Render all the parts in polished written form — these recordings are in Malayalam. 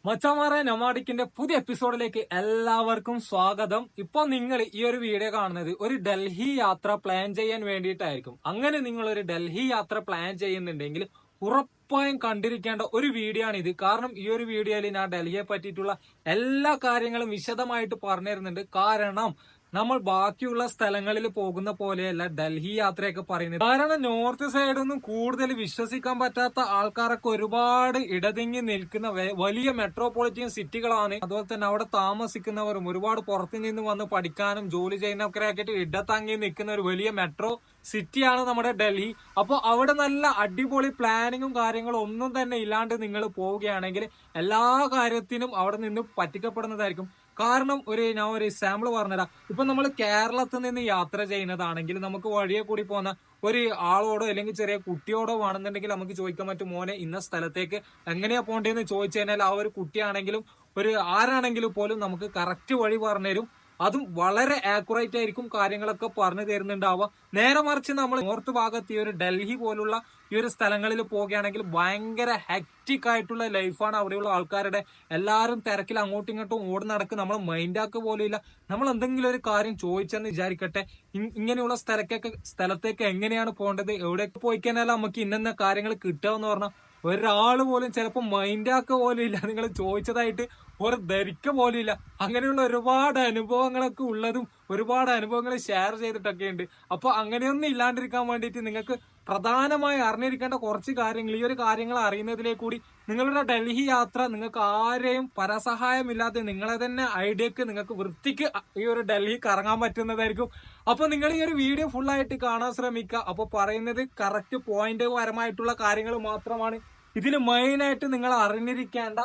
മച്ചാമാരെ നൊമാഡിക്കിന്റെ പുതിയ എപ്പിസോഡിലേക്ക് എല്ലാവർക്കും സ്വാഗതം. ഇപ്പൊ നിങ്ങൾ ഈ ഒരു വീഡിയോ കാണുന്നത് ഒരു ഡൽഹി യാത്ര പ്ലാൻ ചെയ്യാൻ വേണ്ടിയിട്ടായിരിക്കും. അങ്ങനെ നിങ്ങൾ ഒരു ഡൽഹി യാത്ര പ്ലാൻ ചെയ്യുന്നുണ്ടെങ്കിൽ ഉറപ്പായും കണ്ടിരിക്കേണ്ട ഒരു വീഡിയോ ആണ് ഇത്. കാരണം ഈ ഒരു വീഡിയോയിൽ ഞാൻ ഡൽഹിയെ പറ്റിയിട്ടുള്ള എല്ലാ കാര്യങ്ങളും വിശദമായിട്ട് പറഞ്ഞു തരുന്നുണ്ട്. കാരണം നമ്മൾ ബാക്കിയുള്ള സ്ഥലങ്ങളിൽ പോകുന്ന പോലെയല്ല ഡൽഹി യാത്രയൊക്കെ പറയുന്നത്. കാരണം നോർത്ത് സൈഡൊന്നും കൂടുതൽ വിശ്വസിക്കാൻ പറ്റാത്ത ആൾക്കാരൊക്കെ ഒരുപാട് ഇടതിങ്ങി നിൽക്കുന്ന വലിയ മെട്രോപൊളിറ്റൻ സിറ്റികളാണ്. അതുപോലെ തന്നെ അവിടെ താമസിക്കുന്നവരും ഒരുപാട് പുറത്തു നിന്ന് വന്ന് പഠിക്കാനും ജോലി ചെയ്യുന്നവരൊക്കെ ആയിട്ട് ഇടത്തങ്ങി നിൽക്കുന്ന ഒരു വലിയ മെട്രോ സിറ്റിയാണ് നമ്മുടെ ഡൽഹി. അപ്പോൾ അവിടെ നല്ല അടിപൊളി പ്ലാനിങ്ങും കാര്യങ്ങളും ഒന്നും തന്നെ ഇല്ലാണ്ട് നിങ്ങൾ പോവുകയാണെങ്കിൽ എല്ലാ കാര്യത്തിനും അവിടെ നിന്ന് പറ്റിക്കപ്പെടുന്നതായിരിക്കും. കാരണം ഞാൻ ഒരു സാമ്പിൾ പറഞ്ഞുതരാം. ഇപ്പൊ നമ്മൾ കേരളത്തിൽ നിന്ന് യാത്ര ചെയ്യുന്നതാണെങ്കിൽ നമുക്ക് വഴിയെ കൂടി പോകുന്ന ഒരു ആളോടോ അല്ലെങ്കിൽ ചെറിയ കുട്ടിയോടോ ആണെന്നുണ്ടെങ്കിൽ നമുക്ക് ചോദിക്കാൻ പറ്റും, മോനെ ഇന്ന സ്ഥലത്തേക്ക് എങ്ങനെയാ പോണ്ടേന്ന് ചോദിച്ചു കഴിഞ്ഞാൽ ആ ഒരു കുട്ടിയാണെങ്കിലും ഒരു ആരാണെങ്കിലും പോലും നമുക്ക് കറക്റ്റ് വഴി പറഞ്ഞുതരും. അതും വളരെ ആക്യുറേറ്റ് ആയിരിക്കും കാര്യങ്ങളൊക്കെ പറഞ്ഞു തരുന്നുണ്ടാവുക. നേരെ മറിച്ച് നമ്മൾ നോർത്ത് ഭാഗത്ത് ഈ ഒരു ഡൽഹി പോലുള്ള ഈ ഒരു സ്ഥലങ്ങളിൽ പോവുകയാണെങ്കിൽ ഭയങ്കര ഹെക്റ്റിക് ആയിട്ടുള്ള ലൈഫാണ് അവിടെയുള്ള ആൾക്കാരുടെ. എല്ലാവരും തിരക്കിൽ അങ്ങോട്ടും ഇങ്ങോട്ടും ഓടി നടക്കും. നമ്മൾ മൈൻഡാക്ക് പോലും ഇല്ല. നമ്മൾ എന്തെങ്കിലും ഒരു കാര്യം ചോദിച്ചെന്ന് വിചാരിക്കട്ടെ, ഇങ്ങനെയുള്ള സ്ഥലത്തേക്ക് എങ്ങനെയാണ് പോകേണ്ടത്, എവിടേക്ക് പോയി കഴിഞ്ഞാൽ നമുക്ക് ഇന്ന കാര്യങ്ങൾ കിട്ടുക എന്ന് പറഞ്ഞാൽ ഒരാൾ പോലും ചിലപ്പോൾ മൈൻഡാക്ക പോലും ഇല്ല. നിങ്ങൾ ചോദിച്ചതായിട്ട് ഒരു ധരിക്ക പോലും ഇല്ല. അങ്ങനെയുള്ള ഒരുപാട് അനുഭവങ്ങളൊക്കെ ഉള്ളതും ഒരുപാട് അനുഭവങ്ങൾ ഷെയർ ചെയ്തിട്ടൊക്കെ ഉണ്ട്. അപ്പൊ അങ്ങനെയൊന്നും ഇല്ലാണ്ടിരിക്കാൻ വേണ്ടിയിട്ട് നിങ്ങൾക്ക് പ്രധാനമായി അറിഞ്ഞിരിക്കേണ്ട കുറച്ച് കാര്യങ്ങൾ, ഈ ഒരു കാര്യങ്ങൾ അറിയുന്നതിലേക്ക് കൂടി നിങ്ങളുടെ ഡൽഹി യാത്ര നിങ്ങൾക്ക് ആരെയും പരസഹായമില്ലാതെ നിങ്ങളെ തന്നെ ഐഡിയക്ക് നിങ്ങൾക്ക് വൃത്തിക്ക് ഈ ഒരു ഡൽഹി കറങ്ങാൻ പറ്റുന്നതായിരിക്കും. അപ്പൊ നിങ്ങൾ ഈ ഒരു വീഡിയോ ഫുൾ ആയിട്ട് കാണാൻ ശ്രമിക്കുക. അപ്പൊ പറയുന്നത് കറക്റ്റ് പോയിന്റ് പരമായിട്ടുള്ള കാര്യങ്ങൾ മാത്രമാണ്. ഇതിൽ മെയിനായിട്ട് നിങ്ങൾ അറിഞ്ഞിരിക്കേണ്ട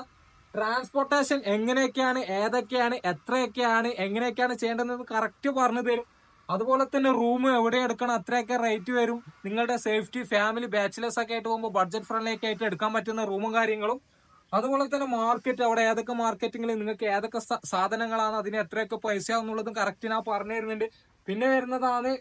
ട്രാൻസ്പോർട്ടേഷൻ എങ്ങനെയൊക്കെയാണ്, ഏതൊക്കെയാണ്, എത്രയൊക്കെയാണ്, എങ്ങനെയൊക്കെയാണ് ചെയ്യേണ്ടതെന്ന് കറക്റ്റ് പറഞ്ഞു തരും. അതുപോലെ തന്നെ റൂം എവിടെ എടുക്കണം, അത്രയൊക്കെ റേറ്റ് വരും. നിങ്ങളുടെ സേഫ്റ്റി, ഫാമിലി, ബാച്ചിലേഴ്സ് ഒക്കെ ആയിട്ട് പോകുമ്പോൾ ബഡ്ജറ്റ് ഫ്രണ്ട്ലി ഒക്കെ ആയിട്ട് എടുക്കാൻ പറ്റുന്ന റൂമും കാര്യങ്ങളും. അതുപോലെ തന്നെ മാർക്കറ്റ്, അവിടെ ഏതൊക്കെ മാർക്കറ്റിംഗിൽ നിങ്ങൾക്ക് ഏതൊക്കെ സാധനങ്ങളാണ്, അതിന് എത്രയൊക്കെ പൈസ എന്നുള്ളതും കറക്റ്റ് ഞാൻ പറഞ്ഞു തരുന്നുണ്ട്. പിന്നെ വരുന്നതാണ്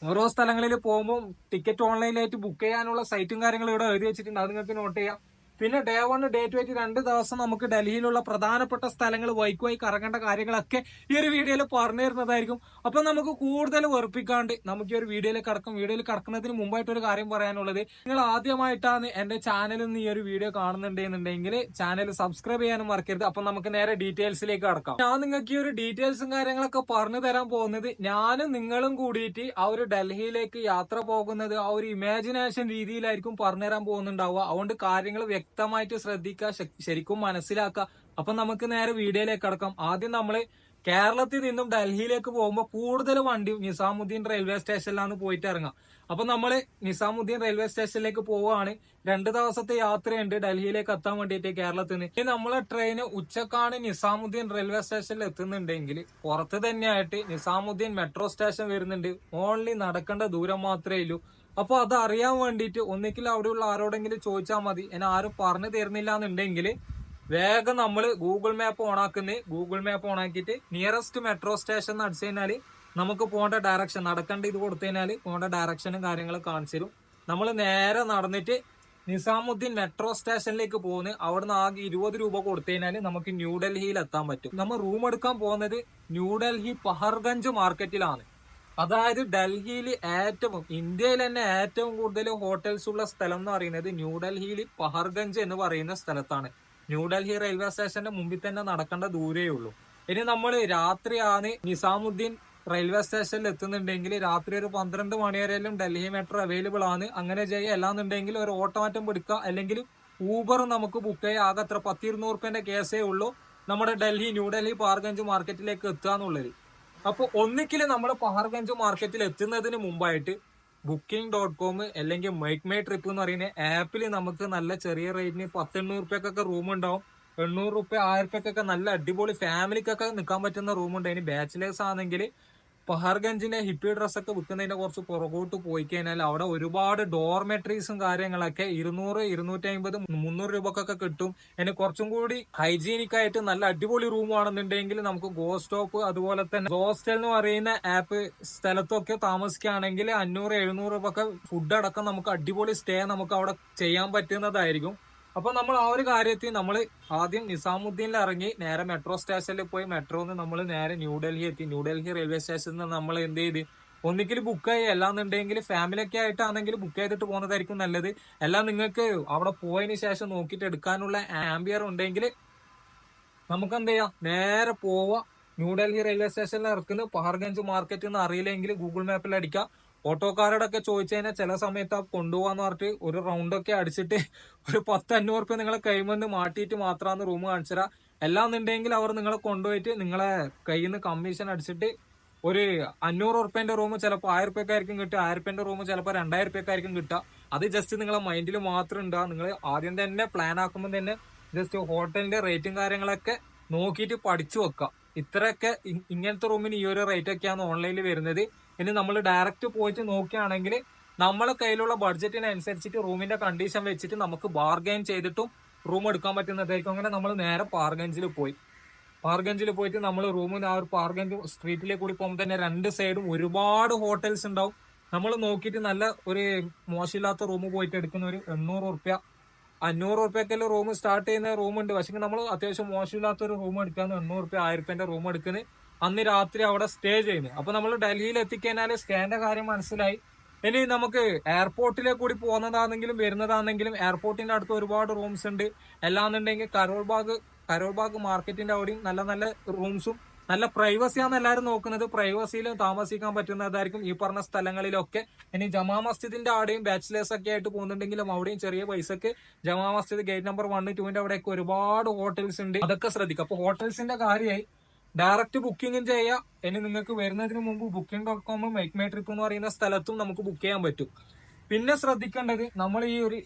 ഓരോ സ്ഥലങ്ങളിൽ പോകുമ്പോൾ ടിക്കറ്റ് ഓൺലൈനായിട്ട് ബുക്ക് ചെയ്യാനുള്ള സൈറ്റും കാര്യങ്ങളും ഇവിടെ എഴുതി വെച്ചിട്ടുണ്ട്. അത് നിങ്ങൾക്ക് നോട്ട് ചെയ്യാം. പിന്നെ ഡേ 1, ഡേ 2 ആയിട്ട് 2 ദിവസം നമുക്ക് ഡൽഹിയിലുള്ള പ്രധാനപ്പെട്ട സ്ഥലങ്ങൾ വൈക്കുമായി കറങ്ങേണ്ട കാര്യങ്ങളൊക്കെ ഈ ഒരു വീഡിയോയിൽ പറഞ്ഞു തരുന്നതായിരിക്കും. അപ്പൊ നമുക്ക് കൂടുതൽ വെറുപ്പിക്കാണ്ട് നമുക്ക് ഈ ഒരു വീഡിയോയിലേക്ക് കടക്കും. വീഡിയോയിൽ കടക്കുന്നതിന് മുമ്പായിട്ട് ഒരു കാര്യം പറയാനുള്ളത്, നിങ്ങൾ ആദ്യമായിട്ടാണ് എന്റെ ചാനലിൽ നിന്ന് ഈ ഒരു വീഡിയോ കാണുന്നുണ്ടെന്നുണ്ടെങ്കിൽ ചാനൽ സബ്സ്ക്രൈബ് ചെയ്യാനും മറക്കരുത്. അപ്പൊ നമുക്ക് നേരെ ഡീറ്റെയിൽസിലേക്ക് കടക്കാം. ഞാൻ നിങ്ങൾക്ക് ഈ ഒരു ഡീറ്റെയിൽസും കാര്യങ്ങളൊക്കെ പറഞ്ഞു തരാൻ പോകുന്നത് ഞാനും നിങ്ങളും കൂടിയിട്ട് ആ ഒരു ഡൽഹിയിലേക്ക് യാത്ര പോകുന്നത് ആ ഒരു ഇമാജിനേഷൻ രീതിയിലായിരിക്കും പറഞ്ഞു തരാൻ പോകുന്നുണ്ടാവുക. അതുകൊണ്ട് കാര്യങ്ങൾ വ്യക്തമായിട്ട് ശ്രദ്ധിക്കുക, ശരിക്കും മനസ്സിലാക്കുക. അപ്പൊ നമുക്ക് നേരെ വീഡിയോയിലേക്ക് കടക്കാം. ആദ്യം നമ്മള് കേരളത്തിൽ നിന്നും ഡൽഹിയിലേക്ക് പോകുമ്പോൾ കൂടുതൽ വണ്ടി നിസാമുദ്ദീൻ റെയിൽവേ സ്റ്റേഷനിലാണ് പോയിട്ട് ഇറങ്ങാം. അപ്പൊ നമ്മള് നിസാമുദ്ദീൻ റെയിൽവേ സ്റ്റേഷനിലേക്ക് പോവുകയാണ്. 2 ദിവസത്തെ യാത്രയുണ്ട് ഡൽഹിയിലേക്ക് എത്താൻ വേണ്ടിയിട്ട് കേരളത്തിൽ നിന്ന്. ഇനി നമ്മളെ ട്രെയിന് ഉച്ചക്കാണ് നിസാമുദ്ദീൻ റെയിൽവേ സ്റ്റേഷനിൽ എത്തുന്നുണ്ടെങ്കിൽ പുറത്ത് തന്നെയായിട്ട് നിസാമുദ്ദീൻ മെട്രോ സ്റ്റേഷൻ വരുന്നുണ്ട്. ഓൺലി നടക്കേണ്ട ദൂരം മാത്രമേ ഉള്ളൂ. അപ്പൊ അത് അറിയാൻ വേണ്ടിയിട്ട് ഒന്നിക്കിൽ അവിടെയുള്ള ആരോടെങ്കിലും ചോദിച്ചാൽ മതി. എന്നെ ആരും പറഞ്ഞു തരുന്നില്ല എന്നുണ്ടെങ്കിൽ വേഗം നമ്മൾ ഗൂഗിൾ മാപ്പ് ഓണാക്കിയിട്ട് നിയറസ്റ്റ് മെട്രോ സ്റ്റേഷൻ അടിച്ചു കഴിഞ്ഞാല് നമുക്ക് പോകേണ്ട ഡയറക്ഷൻ, നടക്കേണ്ട ഇത് കൊടുത്തു കഴിഞ്ഞാല് പോകേണ്ട ഡയറക്ഷനും കാര്യങ്ങളും കാണിച്ചു തരും. നമ്മൾ നേരെ നടന്നിട്ട് നിസാമുദ്ദീൻ മെട്രോ സ്റ്റേഷനിലേക്ക് പോകുന്നത്. അവിടുന്ന് ആകെ 20 രൂപ കൊടുത്തു കഴിഞ്ഞാൽ നമുക്ക് ന്യൂഡൽഹിയിൽ എത്താൻ പറ്റും. നമ്മൾ റൂം എടുക്കാൻ പോകുന്നത് ന്യൂഡൽഹി പഹർഗഞ്ച് മാർക്കറ്റിലാണ്. അതായത് ഡൽഹിയിൽ ഇന്ത്യയിൽ തന്നെ ഏറ്റവും കൂടുതൽ ഹോട്ടൽസ് ഉള്ള സ്ഥലം എന്ന് പറയുന്നത് ന്യൂഡൽഹിയിൽ പഹർഗഞ്ച് എന്ന് പറയുന്ന സ്ഥലത്താണ്. ന്യൂഡൽഹി റെയിൽവേ സ്റ്റേഷന്റെ മുമ്പിൽ തന്നെ നടക്കേണ്ട ദൂരേ ഉള്ളൂ. ഇനി നമ്മൾ രാത്രിയാണ് നിസാമുദ്ദീൻ റെയിൽവേ സ്റ്റേഷനിൽ എത്തുന്നുണ്ടെങ്കിൽ രാത്രി ഒരു 12 മണി വരെയും ഡൽഹി മെട്രോ അവൈലബിൾ ആണ്. അങ്ങനെ ചെയ്യുക. അല്ലാന്നുണ്ടെങ്കിൽ ഒരു ഓട്ടോമാറ്റം പിടിക്കുക, അല്ലെങ്കിൽ ഊബർ നമുക്ക് ബുക്ക് ചെയ്യുക. ആകെ അത്ര 10-200 രൂപന്റെ കേസേ ഉള്ളൂ നമ്മുടെ ന്യൂഡൽഹി പഹർഗഞ്ച് മാർക്കറ്റിലേക്ക് എത്തുക എന്നുള്ളത്. അപ്പൊ ഒന്നിക്കിൽ നമ്മൾ പഹർഗഞ്ച് മാർക്കറ്റിൽ എത്തുന്നതിന് മുമ്പായിട്ട് booking.com അല്ലെങ്കിൽ മേക്ക് മൈ ട്രിപ്പ് എന്ന് പറയുന്ന ആപ്പിൽ നമുക്ക് നല്ല ചെറിയ റേറ്റിന് 10-800 രൂപയ്ക്കൊക്കെ റൂം ഉണ്ടാവും. 800 രൂപ 1000 രൂപയ്ക്കൊക്കെ നല്ല അടിപൊളി ഫാമിലിക്കൊക്കെ നിൽക്കാൻ പറ്റുന്ന റൂമുണ്ട്. ഇനി ബാച്ചിലേഴ്സ് ആണെങ്കിൽ പഹർഗഞ്ചിന്റെ ഹിപ്പി ഡ്രസ്സൊക്കെ വിൽക്കുന്നതിന്റെ കുറച്ച് പുറകോട്ട് പോയി കഴിഞ്ഞാൽ അവിടെ ഒരുപാട് ഡോർമെട്രീസും കാര്യങ്ങളൊക്കെ 200, 250, 300 രൂപക്കൊക്കെ കിട്ടും. ഇനി കുറച്ചും കൂടി ഹൈജീനിക് ആയിട്ട് നല്ല അടിപൊളി റൂം ആണെന്നുണ്ടെങ്കിൽ നമുക്ക് ഗോസ്റ്റോപ്പ്, അതുപോലെ തന്നെ ഹോസ്റ്റൽ എന്ന് പറയുന്ന ആപ്പ് സ്ഥലത്തൊക്കെ താമസിക്കുകയാണെങ്കിൽ 500, 700 രൂപക്ക് ഫുഡ് അടക്കം നമുക്ക് അടിപൊളി സ്റ്റേ നമുക്ക് അവിടെ ചെയ്യാൻ പറ്റുന്നതായിരിക്കും. അപ്പൊ നമ്മൾ ആ ഒരു കാര്യത്തിൽ നമ്മൾ ആദ്യം നിസാമുദ്ദീനിൽ ഇറങ്ങി നേരെ മെട്രോ സ്റ്റേഷനിൽ പോയി മെട്രോന്ന് നമ്മൾ നേരെ ന്യൂഡൽഹി എത്തി. ന്യൂഡൽഹി റെയിൽവേ സ്റ്റേഷനിൽ നിന്ന് നമ്മൾ എന്ത് ചെയ്ത് ഒന്നിക്കൽ ബുക്ക് ചെയ്യുക, അല്ലാന്നുണ്ടെങ്കിൽ ഫാമിലി ഒക്കെ ആയിട്ടാണെങ്കിൽ ബുക്ക് ചെയ്തിട്ട് പോകുന്നതായിരിക്കും നല്ലത്. എല്ലാം നിങ്ങൾക്ക് അവിടെ പോയതിന് ശേഷം നോക്കിയിട്ട് എടുക്കാനുള്ള ആംബിയർ ഉണ്ടെങ്കിൽ നമുക്ക് എന്ത് ചെയ്യാം, നേരെ പോവാ. ന്യൂഡൽഹി റെയിൽവേ സ്റ്റേഷനിൽ ഇറക്കുന്നത് പഹർഗഞ്ച് മാർക്കറ്റ് എന്ന് അറിയില്ലെങ്കിൽ ഗൂഗിൾ മാപ്പിൽ അടിക്കാം. ഓട്ടോക്കാരോടൊക്കെ ചോദിച്ചു കഴിഞ്ഞാൽ ചില സമയത്ത് കൊണ്ടുപോകാന്ന് പറഞ്ഞിട്ട് ഒരു റൗണ്ട് ഒക്കെ അടിച്ചിട്ട് ഒരു 10-500 റുപ്യ നിങ്ങളെ കൈമെന്ന് മാറ്റിയിട്ട് മാത്രമാണ് റൂം കാണിച്ചുതരാം. എല്ലാന്നുണ്ടെങ്കിൽ അവർ നിങ്ങളെ കൊണ്ടുപോയിട്ട് നിങ്ങളെ കയ്യിൽ നിന്ന് കമ്മീഷൻ അടിച്ചിട്ട് ഒരു 500 റുപ്യന്റെ റൂം ചിലപ്പോൾ 1000 റുപ്യക്കായിരിക്കും കിട്ടുക, 1000 റുപ്യന്റെ റൂം ചിലപ്പോൾ 2000 റുപ്യക്കായിരിക്കും കിട്ടുക. അത് ജസ്റ്റ് നിങ്ങളെ മൈൻഡിൽ മാത്രം ഉണ്ടാകുക. നിങ്ങൾ ആദ്യം തന്നെ പ്ലാൻ ആക്കുമ്പോൾ തന്നെ ജസ്റ്റ് ഹോട്ടലിന്റെ റേറ്റും കാര്യങ്ങളൊക്കെ നോക്കിയിട്ട് പഠിച്ചു വെക്കുക. ഇത്രയൊക്കെ ഇങ്ങനത്തെ റൂമിന് ഈ ഒരു റേറ്റ് ഒക്കെയാണ് ഓൺലൈനിൽ വരുന്നത്. ഇനി നമ്മൾ ഡയറക്റ്റ് പോയിട്ട് നോക്കുകയാണെങ്കിൽ നമ്മളെ കയ്യിലുള്ള ബഡ്ജറ്റിനനുസരിച്ചിട്ട് റൂമിന്റെ കണ്ടീഷൻ വെച്ചിട്ട് നമുക്ക് ബാർഗൈൻ ചെയ്തിട്ടും റൂം എടുക്കാൻ പറ്റുന്നതായിരിക്കും. അങ്ങനെ നമ്മൾ നേരെ പാർഗഞ്ചിൽ പോയിട്ട് നമ്മൾ റൂമിന് ആ ഒരു പാർഗഞ്ച് സ്ട്രീറ്റിലേക്ക് കൂടി പോകുമ്പോൾ തന്നെ രണ്ട് സൈഡും ഒരുപാട് ഹോട്ടൽസ് ഉണ്ടാവും. നമ്മൾ നോക്കിയിട്ട് നല്ല ഒരു മോശമില്ലാത്ത റൂം പോയിട്ട് എടുക്കുന്ന ഒരു 800 റുപ്യ 500 റുപ്യക്കെല്ലാം റൂം സ്റ്റാർട്ട് ചെയ്യുന്ന റൂമുണ്ട്. പക്ഷെ നമ്മൾ അത്യാവശ്യം മോശമില്ലാത്ത ഒരു റൂം എടുക്കാന്ന് 800 റുപ്യ 1000 റുപ്യന്റെ റൂം എടുക്കുന്നത് അന്ന് രാത്രി അവിടെ സ്റ്റേ ചെയ്യുന്നത്. അപ്പൊ നമ്മൾ ഡൽഹിയിൽ എത്തിക്കഴിഞ്ഞാൽ സ്റ്റേന്റെ കാര്യം മനസ്സിലായി. ഇനി നമുക്ക് എയർപോർട്ടിലേക്ക് കൂടി പോകുന്നതാണെങ്കിലും വരുന്നതാണെങ്കിലും എയർപോർട്ടിന്റെ അടുത്ത് ഒരുപാട് റൂംസ് ഉണ്ട്. എല്ലാന്നുണ്ടെങ്കിൽ കരോൾബാഗ് മാർക്കറ്റിന്റെ അവിടെയും നല്ല നല്ല റൂംസും നല്ല പ്രൈവസിയാണ് എല്ലാവരും നോക്കുന്നത്. പ്രൈവസിയിൽ താമസിക്കാൻ പറ്റുന്നതായിരിക്കും ഈ പറഞ്ഞ സ്ഥലങ്ങളിലൊക്കെ. ഇനി ജമാ മസ്ജിദിന്റെ അവിടെയും ബാച്ചിലേഴ്സ് ഒക്കെ ആയിട്ട് പോകുന്നുണ്ടെങ്കിലും അവിടെയും ചെറിയ പൈസക്ക് ജമാ മസ്ജിദ് ഗേറ്റ് നമ്പർ 1, 2 അവിടെയൊക്കെ ഒരുപാട് ഹോട്ടൽസ് ഉണ്ട്. അതൊക്കെ ശ്രദ്ധിക്കുക. അപ്പൊ ഹോട്ടൽസിന്റെ കാര്യമായി ഡയറക്റ്റ് ബുക്കിംഗും ചെയ്യാം. ഇനി നിങ്ങൾക്ക് വരുന്നതിന് മുമ്പ് booking.com മേക്ക് മൈ ട്രിപ്പ് എന്ന് പറയുന്ന സ്ഥലത്തും നമുക്ക് ബുക്ക് ചെയ്യാൻ പറ്റും. പിന്നെ ശ്രദ്ധിക്കേണ്ടത്, നമ്മൾ ഈ ഒരു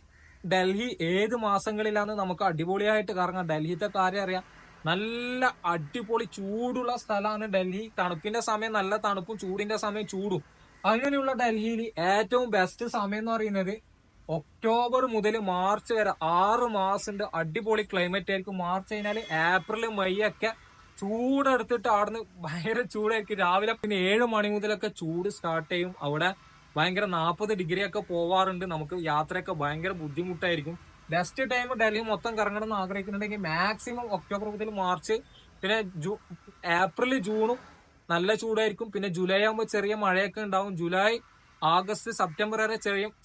ഡൽഹി ഏത് മാസങ്ങളിലാണ് നമുക്ക് അടിപൊളിയായിട്ട് കറങ്ങാം. ഡൽഹിത്തെ കാര്യം അറിയാം, നല്ല അടിപൊളി ചൂടുള്ള സ്ഥലമാണ് ഡൽഹി. തണുപ്പിന്റെ സമയം നല്ല തണുപ്പും ചൂടിന്റെ സമയം ചൂടും. അങ്ങനെയുള്ള ഡൽഹിയിൽ ഏറ്റവും ബെസ്റ്റ് സമയം എന്ന് പറയുന്നത് ഒക്ടോബർ മുതൽ മാർച്ച് വരെ 6 മാസത്തിന്റെ അടിപൊളി ക്ലൈമറ്റ് ആയിരിക്കും. മാർച്ച് കഴിഞ്ഞാൽ ഏപ്രിൽ മെയ് ഒക്കെ ചൂടെടുത്തിട്ട് അവിടുന്ന് ഭയങ്കര ചൂടായിരിക്കും. രാവിലെ പിന്നെ 7 മണി മുതലൊക്കെ ചൂട് സ്റ്റാർട്ട് ചെയ്യും. അവിടെ ഭയങ്കര 40 ഡിഗ്രി ഒക്കെ പോവാറുണ്ട്. നമുക്ക് യാത്രയൊക്കെ ഭയങ്കര ബുദ്ധിമുട്ടായിരിക്കും. ബെസ്റ്റ് ടൈം ഡൽഹി മൊത്തം കറങ്ങണം എന്ന് ആഗ്രഹിക്കുന്നുണ്ടെങ്കിൽ മാക്സിമം ഒക്ടോബർ മുതൽ മാർച്ച്, പിന്നെ ഏപ്രിൽ ജൂണും നല്ല ചൂടായിരിക്കും. പിന്നെ ജൂലൈ ആകുമ്പോൾ ചെറിയ മഴയൊക്കെ ഉണ്ടാവും. ജൂലൈ ആഗസ്റ്റ് സെപ്റ്റംബർ വരെ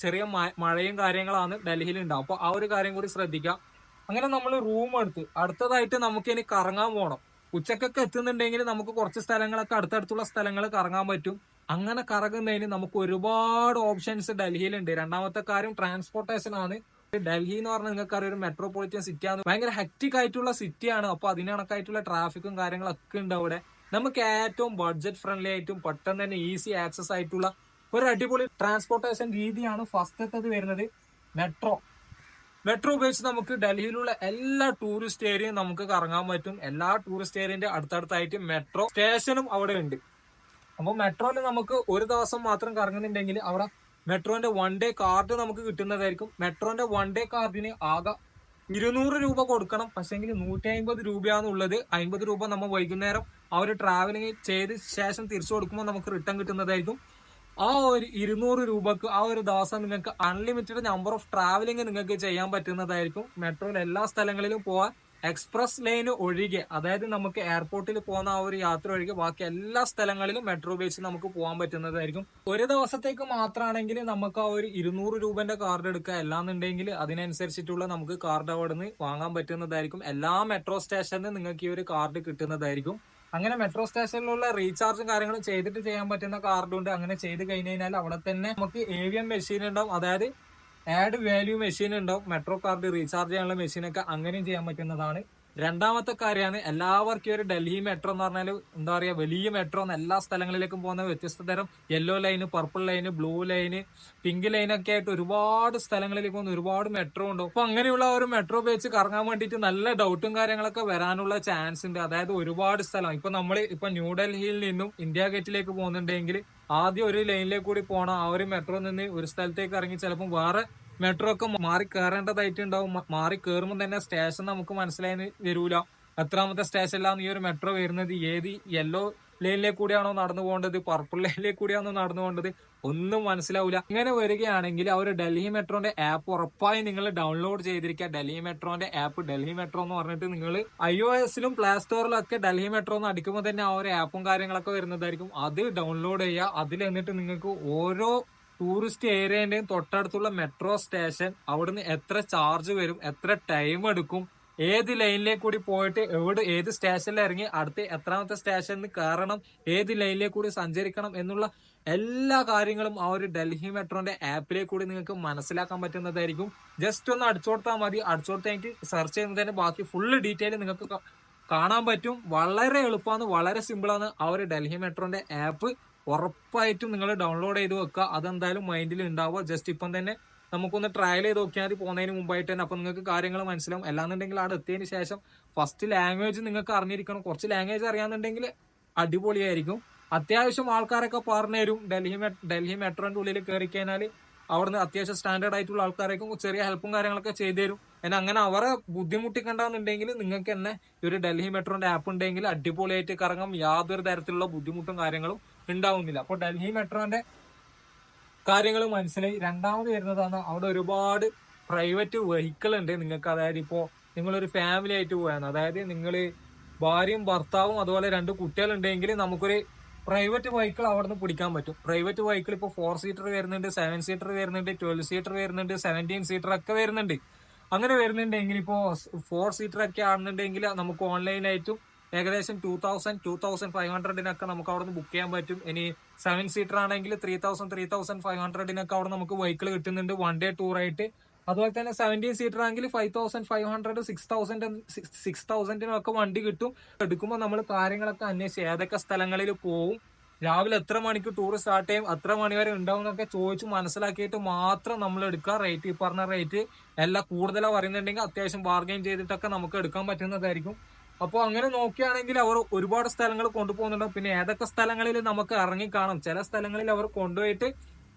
ചെറിയ മഴയും കാര്യങ്ങളാണ് ഡൽഹിയിൽ ഉണ്ടാവും. അപ്പൊ ആ ഒരു കാര്യം കൂടി ശ്രദ്ധിക്കാം. അങ്ങനെ നമ്മൾ റൂം എടുത്ത് അടുത്തതായിട്ട് നമുക്ക് ഇനി കറങ്ങാൻ പോകണം. ഉച്ചക്കൊക്കെ എത്തുന്നുണ്ടെങ്കിൽ നമുക്ക് കുറച്ച് സ്ഥലങ്ങളൊക്കെ അടുത്തടുത്തുള്ള സ്ഥലങ്ങൾ കറങ്ങാൻ പറ്റും. അങ്ങനെ കറങ്ങുന്നതിന് നമുക്ക് ഒരുപാട് ഓപ്ഷൻസ് ഡൽഹിയിലുണ്ട്. രണ്ടാമത്തെ കാര്യം ട്രാൻസ്പോർട്ടേഷൻ ആണ്. ഡൽഹി എന്ന് പറഞ്ഞാൽ നിങ്ങൾക്കറിയാം ഒരു മെട്രോപൊളിറ്റൻ സിറ്റിയാണ്. ഭയങ്കര ഹെക്റ്റിക് ആയിട്ടുള്ള സിറ്റിയാണ്. അപ്പൊ അതിനണക്കായിട്ടുള്ള ട്രാഫിക്കും കാര്യങ്ങളൊക്കെ ഉണ്ട് അവിടെ. നമുക്ക് ഏറ്റവും ബഡ്ജറ്റ് ഫ്രണ്ട്ലി ആയിട്ടും പെട്ടെന്ന് തന്നെ ഈസി ആക്സസ് ആയിട്ടുള്ള ഒരു അടിപൊളി ട്രാൻസ്പോർട്ടേഷൻ രീതിയാണ് ഫസ്റ്റത്തത് വരുന്നത് മെട്രോ ഉപയോഗിച്ച് നമുക്ക് ഡൽഹിയിലുള്ള എല്ലാ ടൂറിസ്റ്റ് ഏരിയയും നമുക്ക് കറങ്ങാൻ പറ്റും. എല്ലാ ടൂറിസ്റ്റ് ഏരിയന്റെ അടുത്തടുത്തായിട്ട് മെട്രോ സ്റ്റേഷനും അവിടെ ഉണ്ട്. അപ്പൊ മെട്രോയിൽ നമുക്ക് ഒരു ദിവസം മാത്രം കറങ്ങുന്നുണ്ടെങ്കിൽ അവിടെ മെട്രോന്റെ 1 ഡേ കാർഡ് നമുക്ക് കിട്ടുന്നതായിരിക്കും. മെട്രോന്റെ 1 ഡേ കാർഡിന് ആകെ 200 രൂപ കൊടുക്കണം. പക്ഷെങ്കിൽ 150 രൂപയാണ് ഉള്ളത്. 50 രൂപ നമ്മൾ വൈകുന്നേരം ആ ഒരു ട്രാവലിംഗ് ചെയ്ത ശേഷം തിരിച്ചു കൊടുക്കുമ്പോൾ നമുക്ക് റിട്ടേൺ കിട്ടുന്നതായിരിക്കും. ആ ഒരു 200 രൂപക്ക് ആ ഒരു ദിവസം നിങ്ങൾക്ക് അൺലിമിറ്റഡ് നമ്പർ ഓഫ് ട്രാവലിംഗ് നിങ്ങൾക്ക് ചെയ്യാൻ പറ്റുന്നതായിരിക്കും. മെട്രോയിൽ എല്ലാ സ്ഥലങ്ങളിലും പോവാൻ എക്സ്പ്രസ് ലൈൻ ഒഴികെ, അതായത് നമുക്ക് എയർപോർട്ടിൽ പോകുന്ന ആ ഒരു യാത്ര ഒഴികെ ബാക്കി എല്ലാ സ്ഥലങ്ങളിലും മെട്രോ ഉപയോഗിച്ച് നമുക്ക് പോകാൻ പറ്റുന്നതായിരിക്കും. ഒരു ദിവസത്തേക്ക് മാത്രമാണെങ്കിൽ നമുക്ക് ആ ഒരു 200 രൂപന്റെ കാർഡ് എടുക്കുക. അല്ലാന്നുണ്ടെങ്കിൽ അതിനനുസരിച്ചിട്ടുള്ള നമുക്ക് കാർഡ് അവിടെ നിന്ന് വാങ്ങാൻ പറ്റുന്നതായിരിക്കും. എല്ലാ മെട്രോ സ്റ്റേഷനിലും നിങ്ങൾക്ക് ഈ ഒരു കാർഡ് കിട്ടുന്നതായിരിക്കും. അങ്ങനെ മെട്രോ സ്റ്റേഷനിലുള്ള റീചാർജും കാര്യങ്ങളും ചെയ്തിട്ട് ചെയ്യാൻ പറ്റുന്ന കാർഡുണ്ട്. അങ്ങനെ ചെയ്ത് കഴിഞ്ഞ് കഴിഞ്ഞാൽ അവിടെ തന്നെ നമുക്ക് AVM മെഷീൻ ഉണ്ടാവും, അതായത് ആഡ് വാല്യൂ മെഷീൻ ഉണ്ടാവും. മെട്രോ കാർഡ് റീചാർജ് ചെയ്യാനുള്ള മെഷീനൊക്കെ അങ്ങനെയും ചെയ്യാൻ പറ്റുന്നതാണ്. രണ്ടാമത്തെ കാര്യമാണ് എല്ലാവർക്കും ഒരു ഡൽഹി മെട്രോ എന്ന് പറഞ്ഞാൽ എന്താ പറയാ, വലിയ മെട്രോ എല്ലാ സ്ഥലങ്ങളിലേക്കും പോകുന്ന വ്യത്യസ്ത തരം yellow line, purple line, blue line, pink ലൈനൊക്കെ ആയിട്ട് ഒരുപാട് സ്ഥലങ്ങളിലേക്ക് പോകുന്ന ഒരുപാട് മെട്രോ ഉണ്ട്. അപ്പൊ അങ്ങനെയുള്ള ഒരു മെട്രോ ഉപയോഗിച്ച് കറങ്ങാൻ വേണ്ടിയിട്ട് നല്ല ഡൗട്ടും കാര്യങ്ങളൊക്കെ വരാനുള്ള ചാൻസ് ഉണ്ട്. അതായത് ഒരുപാട് സ്ഥലം ഇപ്പൊ ന്യൂഡൽഹിയിൽ നിന്നും ഇന്ത്യ ഗേറ്റിലേക്ക് പോകുന്നുണ്ടെങ്കിൽ ആദ്യം ഒരു ലൈനിലേക്ക് കൂടി പോകണം. ആ ഒരു മെട്രോ നിന്ന് ഒരു സ്ഥലത്തേക്ക് ഇറങ്ങി ചിലപ്പോൾ വേറെ മെട്രോ ഒക്കെ മാറി കയറേണ്ടതായിട്ടുണ്ടാവും. മാറി കയറുമ്പോൾ തന്നെ സ്റ്റേഷൻ നമുക്ക് മനസ്സിലായി വരൂല എത്രാമത്തെ സ്റ്റേഷനിലാണ് ഈ ഒരു മെട്രോ വരുന്നത്, ഏത് യെല്ലോ ലൈനിലേക്ക് കൂടിയാണോ നടന്നു പോകേണ്ടത്, പർപ്പിൾ ലൈനിലേക്ക് കൂടിയാണോ നടന്നു പോകേണ്ടത്, ഒന്നും മനസ്സിലാവില്ല. ഇങ്ങനെ വരികയാണെങ്കിൽ ആ ഒരു ഡൽഹി മെട്രോന്റെ ആപ്പ് ഉറപ്പായി നിങ്ങൾ ഡൗൺലോഡ് ചെയ്തിരിക്കുക. ഡൽഹി മെട്രോന്റെ ആപ്പ്, ഡൽഹി മെട്രോ എന്ന് പറഞ്ഞിട്ട് നിങ്ങൾ iOS-ലും പ്ലേ സ്റ്റോറിലും ഒക്കെ ഡൽഹി മെട്രോ എന്ന് അടിക്കുമ്പോൾ തന്നെ ആ ഒരു ആപ്പും കാര്യങ്ങളൊക്കെ വരുന്നതായിരിക്കും. അത് ഡൗൺലോഡ് ചെയ്യുക. അതിൽ എന്നിട്ട് നിങ്ങൾക്ക് ഓരോ ടൂറിസ്റ്റ് ഏരിയന്റെയും തൊട്ടടുത്തുള്ള മെട്രോ സ്റ്റേഷൻ, അവിടുന്ന് എത്ര ചാർജ് വരും, എത്ര ടൈം എടുക്കും, ഏത് ലൈനിലേക്ക് കൂടി പോയിട്ട് ഏത് സ്റ്റേഷനിൽ ഇറങ്ങി അടുത്ത് എത്രാമത്തെ സ്റ്റേഷനിൽ കയറണം, ഏത് ലൈനിലേക്ക് കൂടി സഞ്ചരിക്കണം എന്നുള്ള എല്ലാ കാര്യങ്ങളും ആ ഒരു ഡൽഹി മെട്രോന്റെ ആപ്പിലേക്ക് കൂടി നിങ്ങൾക്ക് മനസ്സിലാക്കാൻ പറ്റുന്നതായിരിക്കും. ജസ്റ്റ് ഒന്ന് അടിച്ചു കൊടുത്താൽ മതി. അടിച്ചു കൊടുത്തെങ്കിൽ സെർച്ച് ചെയ്യുന്നതിന്റെ ബാക്കി ഫുള്ള് ഡീറ്റെയിൽ നിങ്ങൾക്ക് കാണാൻ പറ്റും. വളരെ എളുപ്പമാണ്, വളരെ സിമ്പിളാണ്. ആ ഒരു ഡൽഹി മെട്രോന്റെ ആപ്പ് ഉറപ്പായിട്ടും നിങ്ങൾ ഡൗൺലോഡ് ചെയ്ത് വെക്കുക. അതെന്തായാലും മൈൻഡിൽ ഉണ്ടാവുക. ജസ്റ്റ് ഇപ്പം തന്നെ നമുക്കൊന്ന് ട്രയൽ ചെയ്ത് നോക്കിയാൽ മതി പോകുന്നതിന് മുമ്പായിട്ട് തന്നെ. അപ്പൊ നിങ്ങൾക്ക് കാര്യങ്ങൾ മനസ്സിലാവും. അല്ലാന്നുണ്ടെങ്കിൽ അവിടെ എത്തിയതിന് ശേഷം ഫസ്റ്റ് ലാംഗ്വേജ് നിങ്ങൾക്ക് അറിഞ്ഞിരിക്കണം. കുറച്ച് ലാംഗ്വേജ് അറിയാന്നുണ്ടെങ്കിൽ അടിപൊളിയായിരിക്കും. അത്യാവശ്യം ആൾക്കാരൊക്കെ പറഞ്ഞു തരും. ഡൽഹി മെട്രോന്റെ ഉള്ളിൽ കയറി കഴിഞ്ഞാൽ അവിടുന്ന് അത്യാവശ്യം സ്റ്റാൻഡേർഡ് ആയിട്ടുള്ള ആൾക്കാരേക്കും ചെറിയ ഹെൽപ്പും കാര്യങ്ങളൊക്കെ ചെയ്തു തരും. എന്നാൽ അങ്ങനെ അവരെ ബുദ്ധിമുട്ടിക്കണ്ടെന്നുണ്ടെങ്കിൽ നിങ്ങൾക്ക് തന്നെ ഈ ഒരു ഡൽഹി മെട്രോന്റെ ആപ്പ് ഉണ്ടെങ്കിൽ അടിപൊളിയായിട്ട് കറങ്ങാം. യാതൊരു തരത്തിലുള്ള ബുദ്ധിമുട്ടും കാര്യങ്ങളും ഉണ്ടാവുന്നില്ല. അപ്പോൾ ഡൽഹി മെട്രോന്റെ കാര്യങ്ങൾ മനസ്സിലായി. രണ്ടാമത് വരുന്നതാണ് അവിടെ ഒരുപാട് പ്രൈവറ്റ് വെഹിക്കിൾ ഉണ്ട് നിങ്ങൾക്ക്. അതായത് ഇപ്പോ നിങ്ങളൊരു ഫാമിലി ആയിട്ട് പോയാണ്, അതായത് നിങ്ങൾ ഭാര്യയും ഭർത്താവും അതുപോലെ 2 കുട്ടികളുണ്ടെങ്കിൽ നമുക്കൊരു പ്രൈവറ്റ് വെഹിക്കിൾ അവിടെ നിന്ന് പിടിക്കാൻ പറ്റും. പ്രൈവറ്റ് വെഹിക്കിൾ ഇപ്പോൾ 4 സീറ്റർ വരുന്നുണ്ട്, 7 സീറ്റർ വരുന്നുണ്ട്, 12 സീറ്റർ വരുന്നുണ്ട്, 17 സീറ്റർ ഒക്കെ വരുന്നുണ്ട്. അങ്ങനെ വരുന്നുണ്ടെങ്കിൽ ഇപ്പോ 4 സീറ്റർ ഒക്കെ ആണെന്നുണ്ടെങ്കിൽ നമുക്ക് ഓൺലൈനായിട്ടും ഏകദേശം 2500 നമുക്ക് അവിടെ നിന്ന് ബുക്ക് ചെയ്യാൻ പറ്റും. ഇനി 7 സീറ്റർ ആണെങ്കിൽ 3500 അവിടെ നമുക്ക് വെഹിക്കിൾ കിട്ടുന്നുണ്ട് 1 ഡേ ടൂർ ആയിട്ട്. അതുപോലെ തന്നെ 17 സീറ്റർ ആണെങ്കിൽ 5500 6000 ഒക്കെ വണ്ടി കിട്ടും. എടുക്കുമ്പോൾ നമ്മൾ കാര്യങ്ങളൊക്കെ അന്വേഷിച്ച് ഏതൊക്കെ സ്ഥലങ്ങളിൽ പോവും, രാവിലെ എത്ര മണിക്ക് ടൂർ സ്റ്റാർട്ട് ചെയ്യും, എത്ര മണി വരെ ഉണ്ടാവും എന്നൊക്കെ ചോദിച്ച് മനസ്സിലാക്കിയിട്ട് മാത്രം നമ്മൾ എടുക്കുക. റേറ്റ് ഈ പറഞ്ഞ റേറ്റ് എല്ലാം കൂടുതലാ പറയുന്നുണ്ടെങ്കിൽ അത്യാവശ്യം ബാർഗെയിൻ ചെയ്തിട്ടൊക്കെ നമുക്ക് എടുക്കാൻ പറ്റുന്നതായിരിക്കും. അപ്പോൾ അങ്ങനെ നോക്കുകയാണെങ്കിൽ അവർ ഒരുപാട് സ്ഥലങ്ങൾ കൊണ്ടുപോകുന്നുണ്ടാവും. പിന്നെ ഏതൊക്കെ സ്ഥലങ്ങളിൽ നമുക്ക് ഇറങ്ങി കാണാം. ചില സ്ഥലങ്ങളിൽ അവർ കൊണ്ടുപോയിട്ട്